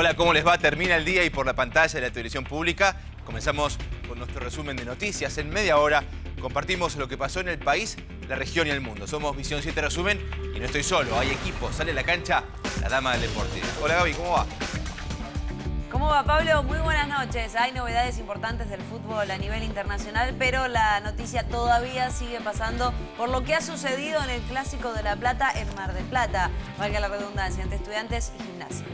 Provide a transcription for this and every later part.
Hola, ¿cómo les va? Termina el día y por la pantalla de la televisión pública comenzamos con nuestro resumen de noticias. En media hora compartimos lo que pasó en el país, la región y el mundo. Somos Visión 7 Resumen y no estoy solo, hay equipo. Sale a la cancha la dama del deporte. Hola Gaby, ¿cómo va? ¿Cómo va, Pablo? Muy buenas noches. Hay novedades importantes del fútbol a nivel internacional, pero la noticia todavía sigue pasando por lo que ha sucedido en el Clásico de La Plata en Mar del Plata. Valga la redundancia, entre Estudiantes y Gimnasia.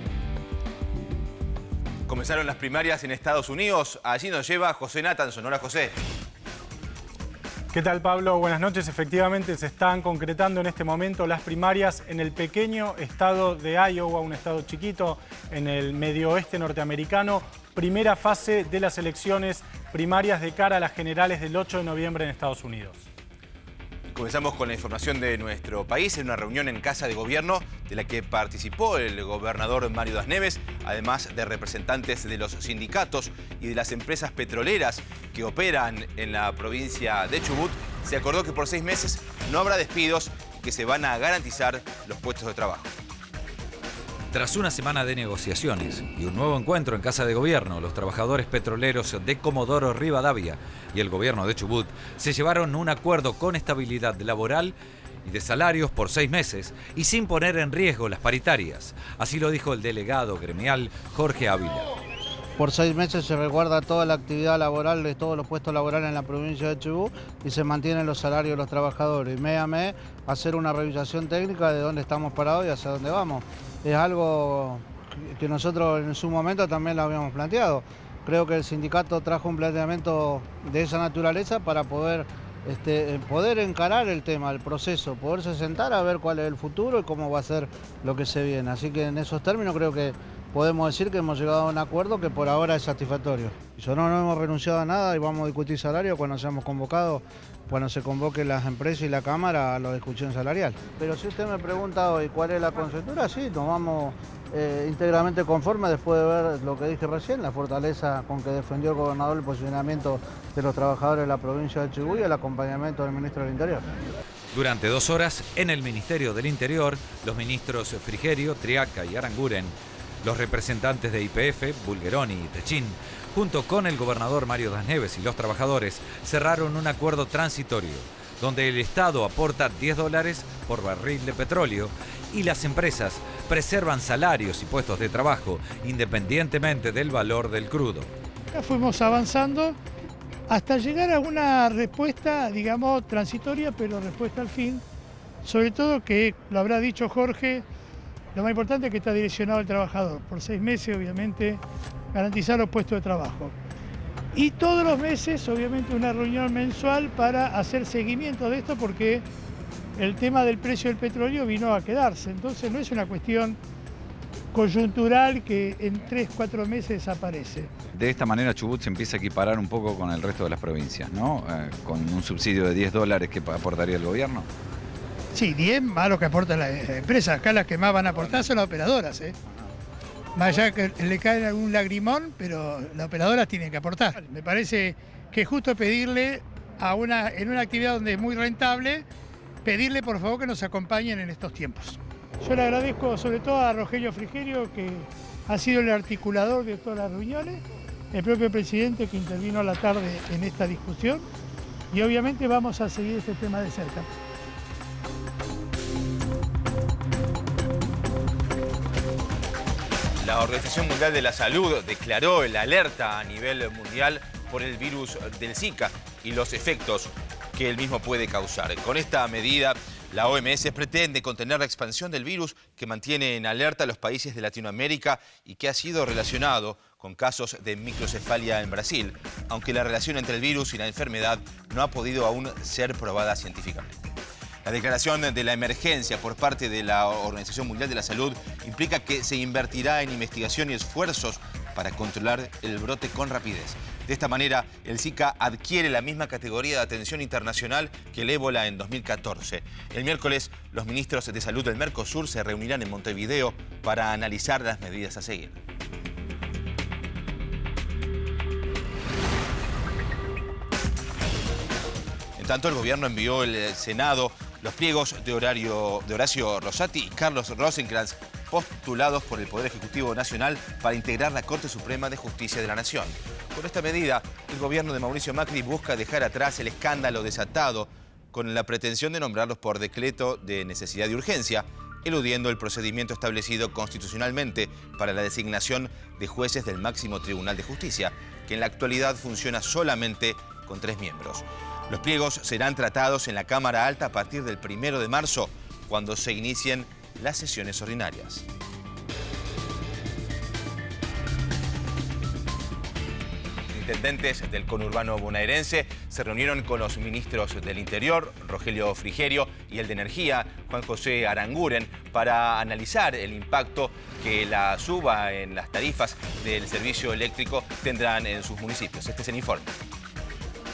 Comenzaron las primarias en Estados Unidos. Allí nos lleva José Natanson. Hola, José. ¿Qué tal, Pablo? Buenas noches. Efectivamente, se están concretando en este momento las primarias en el pequeño estado de Iowa, un estado chiquito en el medio oeste norteamericano. Primera fase de las elecciones primarias de cara a las generales del 8 de noviembre en Estados Unidos. Comenzamos con la información de nuestro país en una reunión en Casa de Gobierno de la que participó el gobernador Mario Das Neves, además de representantes de los sindicatos y de las empresas petroleras que operan en la provincia de Chubut. Se acordó que por 6 meses no habrá despidos y que se van a garantizar los puestos de trabajo. Tras una semana de negociaciones y un nuevo encuentro en Casa de Gobierno, los trabajadores petroleros de Comodoro Rivadavia y el gobierno de Chubut se llevaron un acuerdo con estabilidad laboral y de salarios por 6 meses y sin poner en riesgo las paritarias. Así lo dijo el delegado gremial Jorge Ávila. Por 6 meses se resguarda toda la actividad laboral de todos los puestos laborales en la provincia de Chubut y se mantienen los salarios de los trabajadores. Mes a mes hacer una revisación técnica de dónde estamos parados y hacia dónde vamos. Es algo que nosotros en su momento también lo habíamos planteado. Creo que el sindicato trajo un planteamiento de esa naturaleza para poder encarar el tema, el proceso, poderse sentar a ver cuál es el futuro y cómo va a ser lo que se viene. Así que en esos términos creo que podemos decir que hemos llegado a un acuerdo que por ahora es satisfactorio. No hemos renunciado a nada y vamos a discutir salario cuando seamos convocados, cuando se convoquen las empresas y la Cámara a la discusión salarial. Pero si usted me pregunta hoy cuál es la conjetura, sí, nos vamos íntegramente conformes después de ver lo que dije recién, la fortaleza con que defendió el gobernador el posicionamiento de los trabajadores de la provincia de Chubut y el acompañamiento del ministro del Interior. Durante 2 horas, en el Ministerio del Interior, los ministros Frigerio, Triaca y Aranguren, los representantes de YPF, Bulgeroni y Techín, junto con el gobernador Mario Das Neves y los trabajadores, cerraron un acuerdo transitorio, donde el Estado aporta $10 por barril de petróleo y las empresas preservan salarios y puestos de trabajo, independientemente del valor del crudo. Ya fuimos avanzando hasta llegar a una respuesta, digamos, transitoria, pero respuesta al fin, sobre todo que, lo habrá dicho Jorge, lo más importante es que está direccionado al trabajador. Por 6 meses, obviamente, garantizar los puestos de trabajo. Y todos los meses, obviamente, una reunión mensual para hacer seguimiento de esto, porque el tema del precio del petróleo vino a quedarse. Entonces no es una cuestión coyuntural que en 3-4 meses desaparece. De esta manera Chubut se empieza a equiparar un poco con el resto de las provincias, ¿no? Con un subsidio de $10 que aportaría el gobierno. Sí, 10 más lo que aportan las empresas. Acá las que más van a aportar son las operadoras, ¿eh? Más allá que le cae algún lagrimón, pero las operadoras tienen que aportar. Me parece que es justo pedirle en una actividad donde es muy rentable, pedirle por favor que nos acompañen en estos tiempos. Yo le agradezco sobre todo a Rogelio Frigerio, que ha sido el articulador de todas las reuniones, el propio presidente que intervino a la tarde en esta discusión, y obviamente vamos a seguir este tema de cerca. La Organización Mundial de la Salud declaró la alerta a nivel mundial por el virus del Zika y los efectos que el mismo puede causar. Con esta medida, la OMS pretende contener la expansión del virus que mantiene en alerta a los países de Latinoamérica y que ha sido relacionado con casos de microcefalia en Brasil, aunque la relación entre el virus y la enfermedad no ha podido aún ser probada científicamente. La declaración de la emergencia por parte de la Organización Mundial de la Salud implica que se invertirá en investigación y esfuerzos para controlar el brote con rapidez. De esta manera, el Zika adquiere la misma categoría de atención internacional que el ébola en 2014. El miércoles, los ministros de salud del Mercosur se reunirán en Montevideo para analizar las medidas a seguir. En tanto, el gobierno envió al Senado los pliegos de Horacio Rosati y Carlos Rosenkrantz postulados por el Poder Ejecutivo Nacional para integrar la Corte Suprema de Justicia de la Nación. Con esta medida, el gobierno de Mauricio Macri busca dejar atrás el escándalo desatado con la pretensión de nombrarlos por decreto de necesidad y urgencia, eludiendo el procedimiento establecido constitucionalmente para la designación de jueces del máximo Tribunal de Justicia, que en la actualidad funciona solamente con 3 miembros. Los pliegos serán tratados en la Cámara Alta a partir del 1 de marzo, cuando se inicien las sesiones ordinarias. Intendentes del conurbano bonaerense se reunieron con los ministros del Interior, Rogelio Frigerio, y el de Energía, Juan José Aranguren, para analizar el impacto que la suba en las tarifas del servicio eléctrico tendrán en sus municipios. Este es el informe.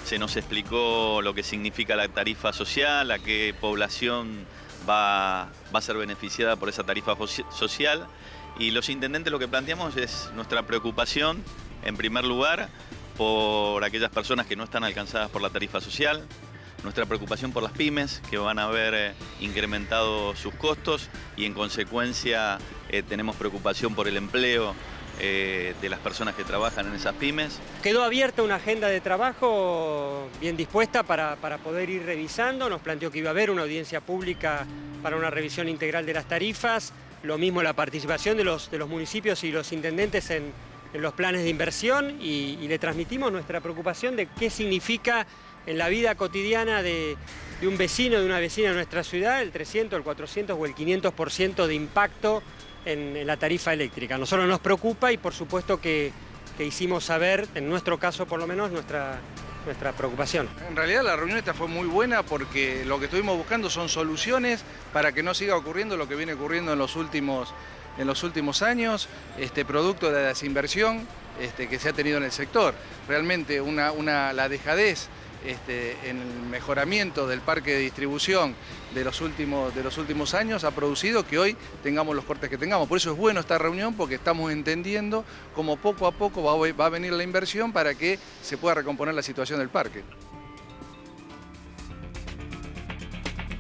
Se nos explicó lo que significa la tarifa social, a qué población va a ser beneficiada por esa tarifa social, y los intendentes lo que planteamos es nuestra preocupación, en primer lugar, por aquellas personas que no están alcanzadas por la tarifa social, nuestra preocupación por las pymes que van a ver incrementado sus costos y en consecuencia tenemos preocupación por el empleo de las personas que trabajan en esas pymes. Quedó abierta una agenda de trabajo bien dispuesta para poder ir revisando. Nos planteó que iba a haber una audiencia pública para una revisión integral de las tarifas, lo mismo la participación de los municipios y los intendentes en los planes de inversión y le transmitimos nuestra preocupación de qué significa en la vida cotidiana de un vecino, de una vecina de nuestra ciudad, el 300, el 400 o el 500% de impacto en la tarifa eléctrica. A nosotros nos preocupa y por supuesto que hicimos saber, en nuestro caso por lo menos, nuestra preocupación. En realidad la reunión esta fue muy buena porque lo que estuvimos buscando son soluciones para que no siga ocurriendo lo que viene ocurriendo en los últimos años, producto de la desinversión que se ha tenido en el sector. Realmente la dejadez en el mejoramiento del parque de distribución de los últimos años ha producido que hoy tengamos los cortes que tengamos. Por eso es bueno esta reunión, porque estamos entendiendo cómo poco a poco va a venir la inversión para que se pueda recomponer la situación del parque.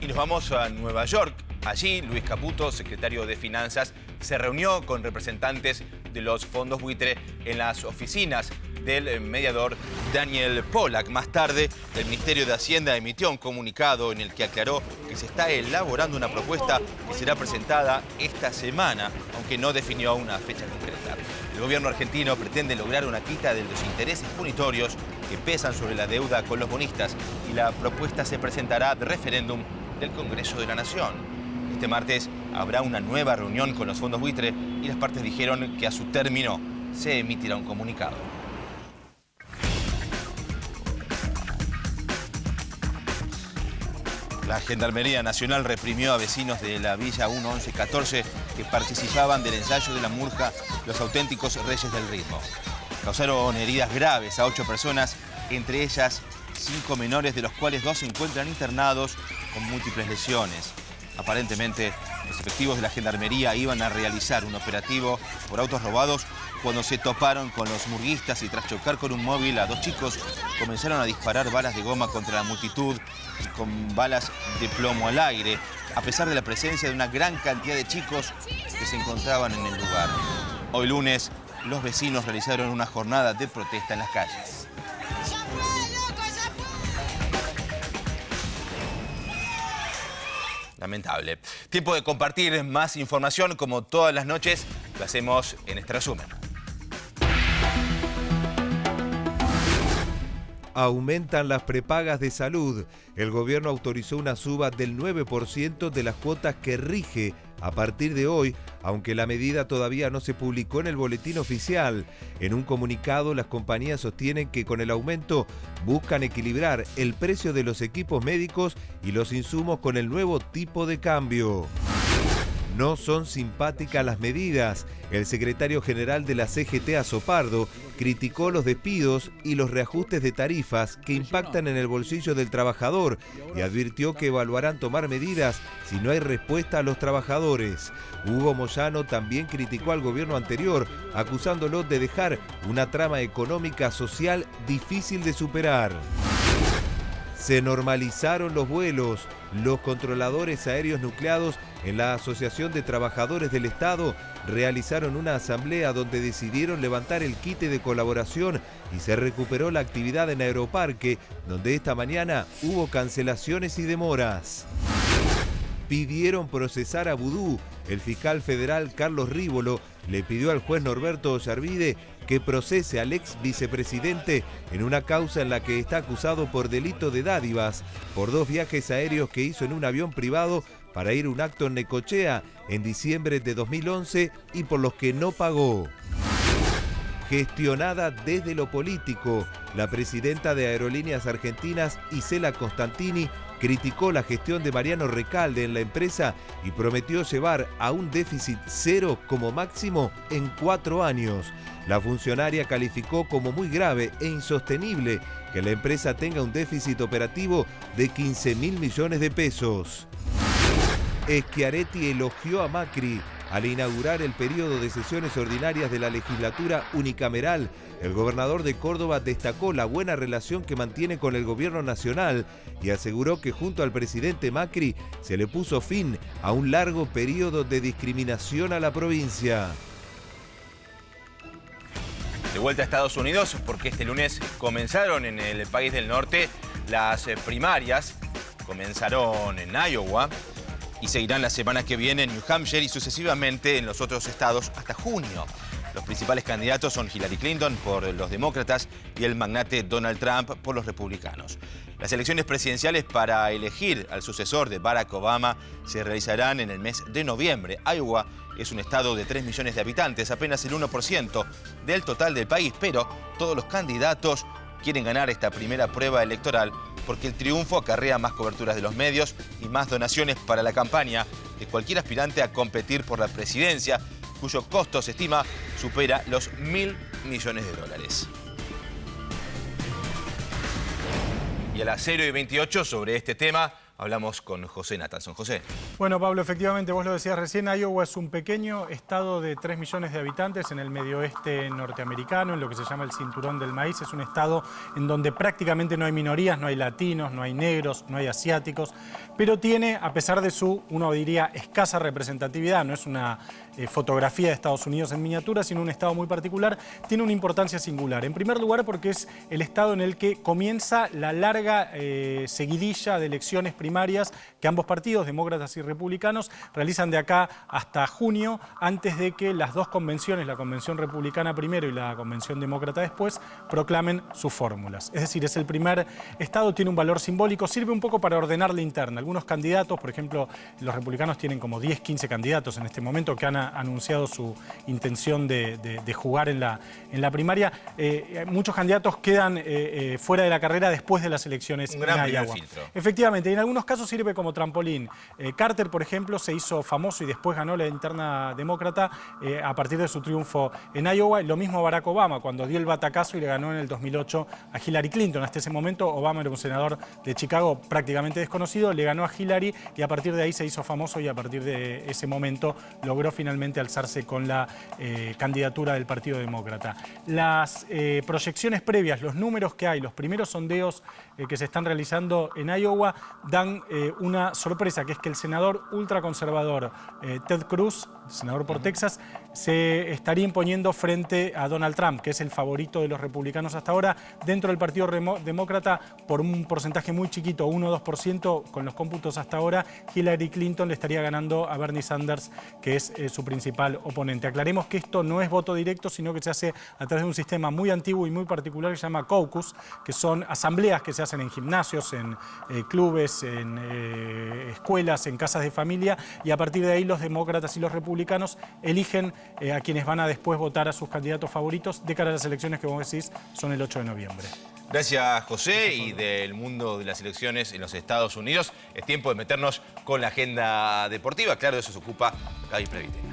Y nos vamos a Nueva York. Allí, Luis Caputo, secretario de Finanzas, se reunió con representantes de los fondos buitre en las oficinas del mediador Daniel Pollack. Más tarde, el Ministerio de Hacienda emitió un comunicado en el que aclaró que se está elaborando una propuesta que será presentada esta semana, aunque no definió una fecha concreta. El gobierno argentino pretende lograr una quita de los intereses punitorios que pesan sobre la deuda con los bonistas y la propuesta se presentará de referéndum del Congreso de la Nación. Este martes habrá una nueva reunión con los fondos buitre y las partes dijeron que a su término se emitirá un comunicado. La Gendarmería Nacional reprimió a vecinos de la Villa 1114 que participaban del ensayo de la murga Los Auténticos Reyes del Ritmo. Causaron heridas graves a 8 personas, entre ellas 5 menores, de los cuales 2 se encuentran internados con múltiples lesiones. Aparentemente, los efectivos de la Gendarmería iban a realizar un operativo por autos robados cuando se toparon con los murguistas y tras chocar con un móvil a 2 chicos comenzaron a disparar balas de goma contra la multitud y con balas de plomo al aire, a pesar de la presencia de una gran cantidad de chicos que se encontraban en el lugar. Hoy lunes, los vecinos realizaron una jornada de protesta en las calles. Lamentable. Tiempo de compartir más información, como todas las noches, lo hacemos en este resumen. Aumentan las prepagas de salud. El gobierno autorizó una suba del 9% de las cuotas que rige a partir de hoy, aunque la medida todavía no se publicó en el boletín oficial. En un comunicado, las compañías sostienen que con el aumento buscan equilibrar el precio de los equipos médicos y los insumos con el nuevo tipo de cambio. No son simpáticas las medidas. El secretario general de la CGT, Azopardo, criticó los despidos y los reajustes de tarifas que impactan en el bolsillo del trabajador y advirtió que evaluarán tomar medidas si no hay respuesta a los trabajadores. Hugo Moyano también criticó al gobierno anterior, acusándolo de dejar una trama económica social difícil de superar. Se normalizaron los vuelos. Los controladores aéreos nucleados en la Asociación de Trabajadores del Estado realizaron una asamblea donde decidieron levantar el quite de colaboración y se recuperó la actividad en Aeroparque, donde esta mañana hubo cancelaciones y demoras. Pidieron procesar a Vudú. El fiscal federal Carlos Rívolo le pidió al juez Norberto Ollarvide que procese al ex vicepresidente en una causa en la que está acusado por delito de dádivas, por 2 viajes aéreos que hizo en un avión privado para ir a un acto en Necochea en diciembre de 2011 y por los que no pagó. Gestionada desde lo político, la presidenta de Aerolíneas Argentinas, Isela Costantini, criticó la gestión de Mariano Recalde en la empresa y prometió llevar a un déficit cero como máximo en 4 años. La funcionaria calificó como muy grave e insostenible que la empresa tenga un déficit operativo de 15.000 millones de pesos. Schiaretti elogió a Macri al inaugurar el periodo de sesiones ordinarias de la legislatura unicameral. El gobernador de Córdoba destacó la buena relación que mantiene con el gobierno nacional y aseguró que junto al presidente Macri se le puso fin a un largo periodo de discriminación a la provincia. De vuelta a Estados Unidos, porque este lunes comenzaron en el país del norte las primarias. Comenzaron en Iowa y seguirán la semana que viene en New Hampshire y sucesivamente en los otros estados hasta junio. Los principales candidatos son Hillary Clinton por los demócratas y el magnate Donald Trump por los republicanos. Las elecciones presidenciales para elegir al sucesor de Barack Obama se realizarán en el mes de noviembre. Iowa es un estado de 3 millones de habitantes, apenas el 1% del total del país, pero todos los candidatos quieren ganar esta primera prueba electoral porque el triunfo acarrea más coberturas de los medios y más donaciones para la campaña de cualquier aspirante a competir por la presidencia, cuyo costo se estima supera los $1.000 millones. Y a las 0:28 sobre este tema hablamos con José Nathanson. José. Bueno, Pablo, efectivamente, vos lo decías recién, Iowa es un pequeño estado de 3 millones de habitantes en el medio oeste norteamericano, en lo que se llama el Cinturón del Maíz. Es un estado en donde prácticamente no hay minorías, no hay latinos, no hay negros, no hay asiáticos, pero tiene, a pesar de su, uno diría, escasa representatividad, no es una fotografía de Estados Unidos en miniatura, sino un estado muy particular, tiene una importancia singular. En primer lugar, porque es el estado en el que comienza la larga seguidilla de elecciones primarias que ambos partidos, demócratas y republicanos, realizan de acá hasta junio, antes de que las dos convenciones, la convención republicana primero y la convención demócrata después, proclamen sus fórmulas. Es decir, es el primer estado, tiene un valor simbólico, sirve un poco para ordenar la interna. Algunos candidatos, por ejemplo, los republicanos tienen como 10, 15 candidatos en este momento que han anunciado su intención de jugar en la primaria. Muchos candidatos quedan fuera de la carrera después de las elecciones en Iowa. Efectivamente, en algunos casos sirve como trampolín. Carter, por ejemplo, se hizo famoso y después ganó la interna demócrata a partir de su triunfo en Iowa. Lo mismo Barack Obama, cuando dio el batacazo y le ganó en el 2008 a Hillary Clinton. Hasta ese momento Obama era un senador de Chicago prácticamente desconocido, le ganó a Hillary y a partir de ahí se hizo famoso y a partir de ese momento logró finalmente alzarse con la candidatura del Partido Demócrata. Las proyecciones previas, los números que hay, los primeros sondeos que se están realizando en Iowa dan una sorpresa, que es que el senador ultraconservador Ted Cruz, senador por Texas, se estaría imponiendo frente a Donald Trump, que es el favorito de los republicanos hasta ahora. Dentro del Partido Demócrata, por un porcentaje muy chiquito, 1 o 2%, con los cómputos hasta ahora, Hillary Clinton le estaría ganando a Bernie Sanders, que es su principal oponente. Aclaremos que esto no es voto directo, sino que se hace a través de un sistema muy antiguo y muy particular que se llama caucus, que son asambleas que se hacen en gimnasios, en clubes, en escuelas, en casas de familia, y a partir de ahí los demócratas y los republicanos eligen a quienes van a después votar a sus candidatos favoritos de cara a las elecciones que vos decís son el 8 de noviembre. Gracias, José. Y del mundo de las elecciones en los Estados Unidos, es tiempo de meternos con la agenda deportiva. Claro, de eso se ocupa Gaby Previtera.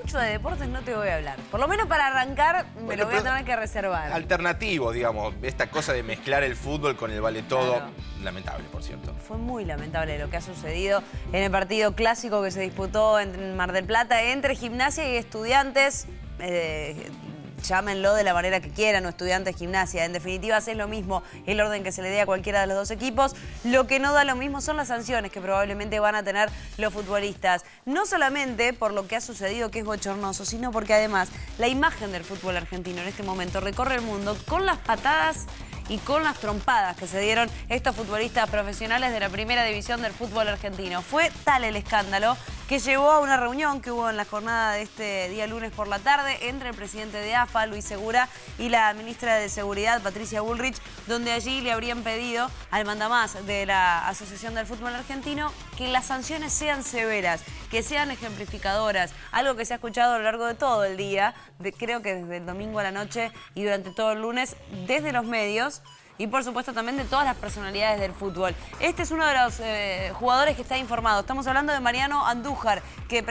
Mucho de deportes no te voy a hablar. Por lo menos para arrancar me lo voy a tener que reservar. Alternativo, digamos, esta cosa de mezclar el fútbol con el vale todo. Claro. Lamentable, por cierto. Fue muy lamentable lo que ha sucedido en el partido clásico que se disputó en Mar del Plata entre Gimnasia y Estudiantes. llámenlo de la manera que quieran, o Estudiantes Gimnasia. En definitiva, es lo mismo el orden que se le dé a cualquiera de los dos equipos. Lo que no da lo mismo son las sanciones que probablemente van a tener los futbolistas. No solamente por lo que ha sucedido, que es bochornoso, sino porque además la imagen del fútbol argentino en este momento recorre el mundo con las patadas y con las trompadas que se dieron estos futbolistas profesionales de la primera división del fútbol argentino. Fue tal el escándalo que llevó a una reunión que hubo en la jornada de este día lunes por la tarde entre el presidente de AFA, Luis Segura, y la ministra de Seguridad, Patricia Bullrich, donde allí le habrían pedido al mandamás de la Asociación del Fútbol Argentino que las sanciones sean severas, que sean ejemplificadoras, algo que se ha escuchado a lo largo de todo el día, creo que desde el domingo a la noche y durante todo el lunes, desde los medios, y por supuesto también de todas las personalidades del fútbol. Este es uno de los jugadores que está informado. Estamos hablando de Mariano Andújar, que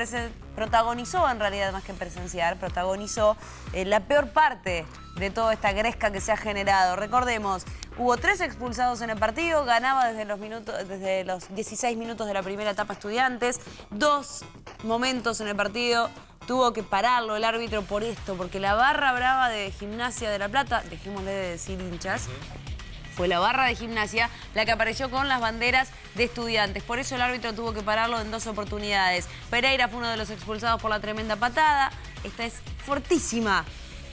protagonizó, en realidad más que presenciar, protagonizó la peor parte de toda esta gresca que se ha generado. Recordemos, hubo 3 expulsados en el partido, ganaba desde los 16 minutos de la primera etapa Estudiantes, 2 momentos en el partido tuvo que pararlo el árbitro por esto, porque la barra brava de Gimnasia de La Plata, dejémosle de decir hinchas, fue la barra de Gimnasia la que apareció con las banderas de Estudiantes. Por eso el árbitro tuvo que pararlo en 2 oportunidades. Pereira fue uno de los expulsados por la tremenda patada. Esta es fortísima.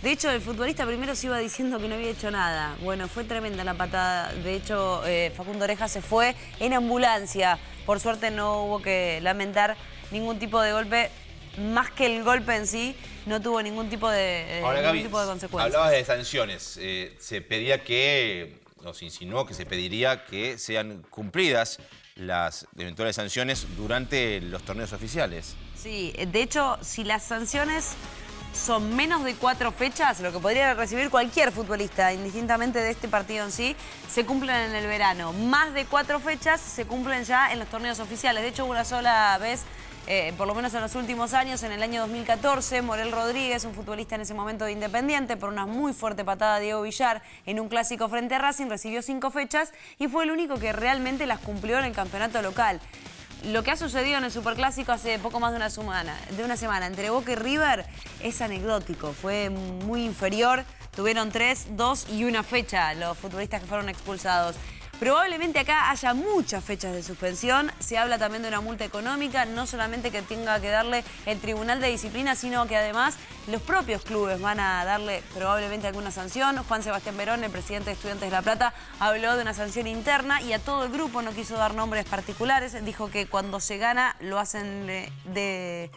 De hecho, el futbolista primero se iba diciendo que no había hecho nada. Bueno, fue tremenda la patada. De hecho, Facundo Oreja se fue en ambulancia. Por suerte no hubo que lamentar ningún tipo de golpe. Más que el golpe en sí, no tuvo ningún tipo de consecuencias. Hablabas de sanciones. Se pedía que, o se insinuó que se pediría que sean cumplidas las eventuales sanciones durante los torneos oficiales. Sí, de hecho, si las sanciones son menos de 4 fechas, lo que podría recibir cualquier futbolista, indistintamente de este partido en sí, se cumplen en el verano. Más de 4 fechas se cumplen ya en los torneos oficiales. De hecho, una sola vez, por lo menos en los últimos años, en el año 2014, Morel Rodríguez, un futbolista en ese momento de Independiente, por una muy fuerte patada de Diego Villar en un clásico frente a Racing, recibió 5 fechas y fue el único que realmente las cumplió en el campeonato local. Lo que ha sucedido en el Superclásico hace poco más de una semana entre Boca y River es anecdótico, fue muy inferior, tuvieron 3, 2 y 1 fecha los futbolistas que fueron expulsados. Probablemente acá haya muchas fechas de suspensión, se habla también de una multa económica, no solamente que tenga que darle el Tribunal de Disciplina, sino que además los propios clubes van a darle probablemente alguna sanción. Juan Sebastián Verón, el presidente de Estudiantes de La Plata, habló de una sanción interna y a todo el grupo, no quiso dar nombres particulares, dijo que cuando se gana lo hacen de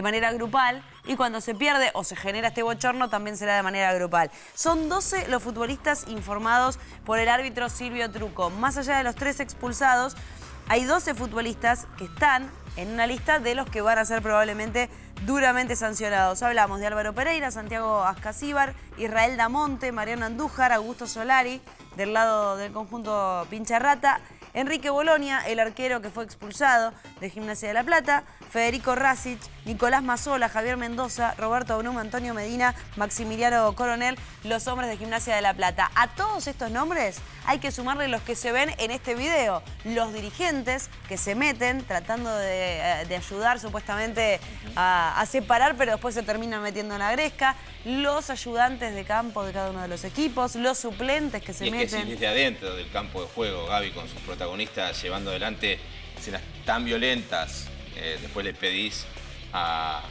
manera grupal y cuando se pierde o se genera este bochorno también será de manera grupal. Son 12 los futbolistas informados por el árbitro Silvio Truco. Más allá de los 3 expulsados, hay 12 futbolistas que están en una lista de los que van a ser probablemente duramente sancionados. Hablamos de Álvaro Pereira, Santiago Ascasíbar, Israel Damonte, Mariano Andújar, Augusto Solari, del lado del conjunto Pincharrata, Enrique Bolonia, el arquero que fue expulsado de Gimnasia de La Plata, Federico Rasic, Nicolás Mazzola, Javier Mendoza, Roberto Blum, Antonio Medina, Maximiliano Coronel, los hombres de Gimnasia de La Plata. A todos estos nombres hay que sumarle los que se ven en este video. Los dirigentes que se meten tratando de ayudar supuestamente a separar, pero después se terminan metiendo en la gresca. Los ayudantes de campo de cada uno de los equipos, los suplentes que se meten. Es que si desde adentro del campo de juego, Gaby, con sus protagonistas llevando adelante escenas tan violentas, después le pedís a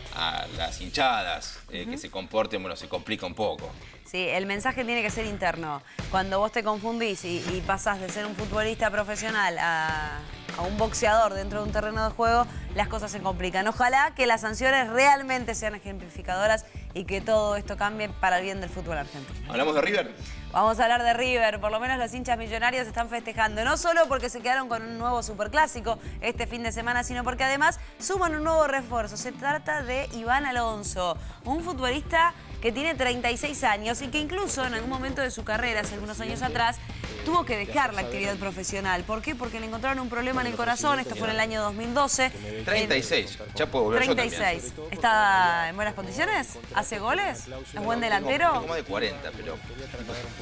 las hinchadas que se comporten, bueno, se complica un poco. Sí, el mensaje tiene que ser interno. Cuando vos te confundís y pasás de ser un futbolista profesional a un boxeador dentro de un terreno de juego, las cosas se complican. Ojalá que las sanciones realmente sean ejemplificadoras y que todo esto cambie para el bien del fútbol argentino. ¿Hablamos de River? Vamos a hablar de River. Por lo menos los hinchas millonarios están festejando. No solo porque se quedaron con un nuevo superclásico este fin de semana, sino porque además suman un nuevo refuerzo. Se trata de Iván Alonso, un futbolista que tiene 36 años y que incluso en algún momento de su carrera, hace algunos años atrás, tuvo que dejar la actividad profesional. ¿Por qué? Porque le encontraron un problema en el corazón. Esto fue en el año 2012. 36. Ya puedo volver 36. Yo también. ¿Está en buenas condiciones? ¿Hace goles? ¿Es buen delantero? Tengo más de 40, pero...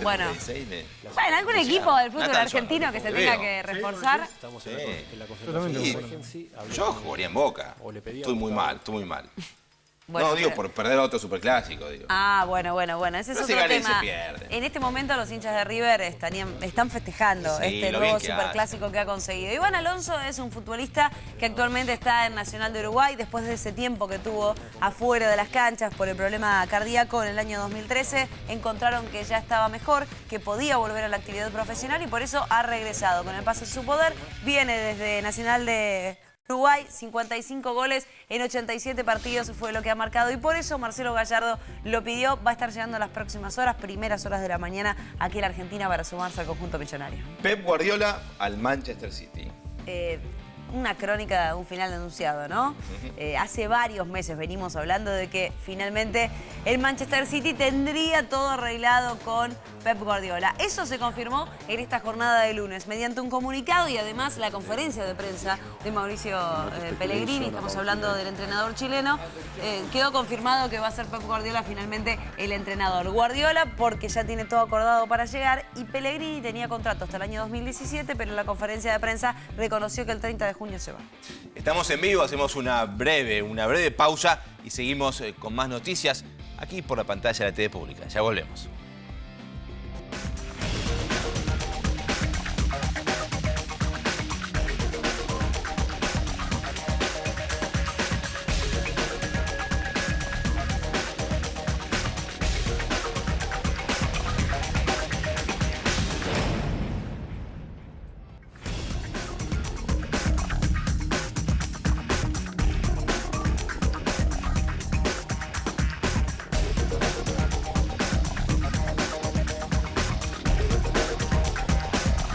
Bueno. 36 Bueno, algún equipo del fútbol argentino que se tenga que reforzar. Sí. Yo jugaría en Boca. Estoy muy mal, estoy muy mal. Bueno, no, digo por perder otro superclásico, digo. Ah, bueno, ese es No se otro gana y tema. se pierde. En este momento los hinchas de River están festejando Sí, este lo nuevo bien que superclásico que ha conseguido. Iván Alonso es un futbolista que actualmente está en Nacional de Uruguay después de ese tiempo que tuvo afuera de las canchas por el problema cardíaco en el año 2013. Encontraron que ya estaba mejor, que podía volver a la actividad profesional y por eso ha regresado. Con el paso de su poder, viene desde Nacional de Uruguay, 55 goles en 87 partidos fue lo que ha marcado y por eso Marcelo Gallardo lo pidió. Va a estar llegando en las próximas horas, primeras horas de la mañana, aquí en la Argentina para sumarse al conjunto millonario. Pep Guardiola al Manchester City. Una crónica, un final anunciado, ¿no? Hace varios meses venimos hablando de que finalmente el Manchester City tendría todo arreglado con Pep Guardiola. Eso se confirmó en esta jornada de lunes mediante un comunicado y además la conferencia de prensa de Mauricio Pellegrini, estamos hablando del entrenador chileno, quedó confirmado que va a ser Pep Guardiola finalmente el entrenador. Guardiola porque ya tiene todo acordado para llegar y Pellegrini tenía contrato hasta el año 2017, pero en la conferencia de prensa reconoció que el 30 de junio se va. Estamos en vivo, hacemos una breve pausa y seguimos con más noticias aquí por la pantalla de la TV Pública. Ya volvemos.